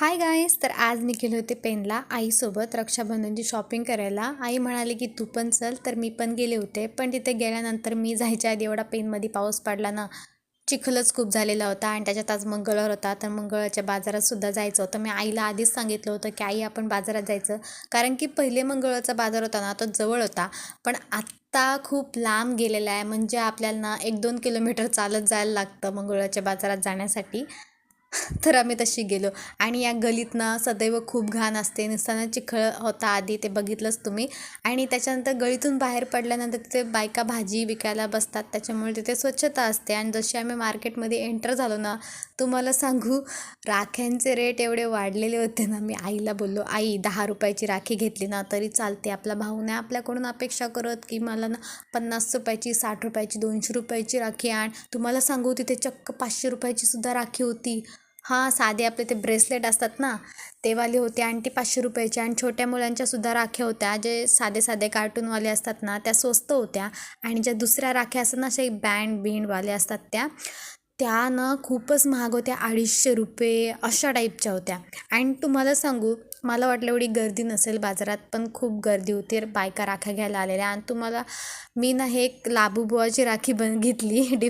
Hi guys, तर आज मी गेले होते पेनला आईसोबत रक्षाबंधनची शॉपिंग करायला. आई म्हणाली की तू पण चल, तर मी पण गेले होते. पण तिथे गेल्यानंतर मी जायच्या आधी एवढा पेनमध्ये पाऊस पडला ना, चिखलच खूप झालेला होता आणि त्याच्यात आज मंगळवार होता. तर मंगळवारच्या बाजारातसुद्धा जायचं होतं. मी आईला आधीच सांगितलं होतं की आई आपण बाजारात जायचं, कारण की पहिले मंगळवारचा बाजार होता ना, तो जवळ होता. पण आत्ता खूप लांब गेलेला आहे, म्हणजे आपल्याला ना 1-2 किलोमीटर चालत जायला लागतं मंगळवारच्या बाजारात जाण्यासाठी. तर आम्ही तशी गेलो आणि या गलीत ना सदैव खूप घाण असते, नुसताना चिखल होता आधी, ते बघितलंच तुम्ही. आणि त्याच्यानंतर गळीतून बाहेर पडल्यानंतर तिथे बायका भाजी विकायला बसतात, त्याच्यामुळे तिथे स्वच्छता असते. आणि जशी आम्ही मार्केटमध्ये एंटर झालो ना, तुम्हाला सांगू, राख्यांचे रेट एवढे वाढलेले होते ना, मी आईला बोललो, आई 10 रुपयाची राखी घेतली ना तरी चालते, आपला भाऊ नाही आपल्याकडून अपेक्षा करत की मला ना 50 रुपयाची, 60 रुपयाची, 200 रुपयाची राखी आण. तुम्हाला सांगू, तिथे चक्क 500 रुपयाची सुद्धा राखी होती. हां, साधे आपले ते ब्रेसलेट असतात ना, ते वाले होते आणि ते 500 रुपयाचे. आणि छोट्या मुलांच्या सुद्धा राख्या होत्या, जे साधे साधे कार्टूनवाले असतात ना, त्या स्वस्त होत्या. आणि ज्या दुसऱ्या राख्या असतात ना, असे बँड बिंडवाले असतात, त्या ना खूपच महाग होत्या, 250 रुपये अशा टाईपच्या होत्या. आणि तुम्हाला सांगू, मला वाटलं एवढी गर्दी नसेल बाजारात, पण खूप गर्दी होती. बायका राख्या घ्यायला आलेल्या. आणि तुम्हाला मी ना हे एक लाबूबुवाची राखी घेतली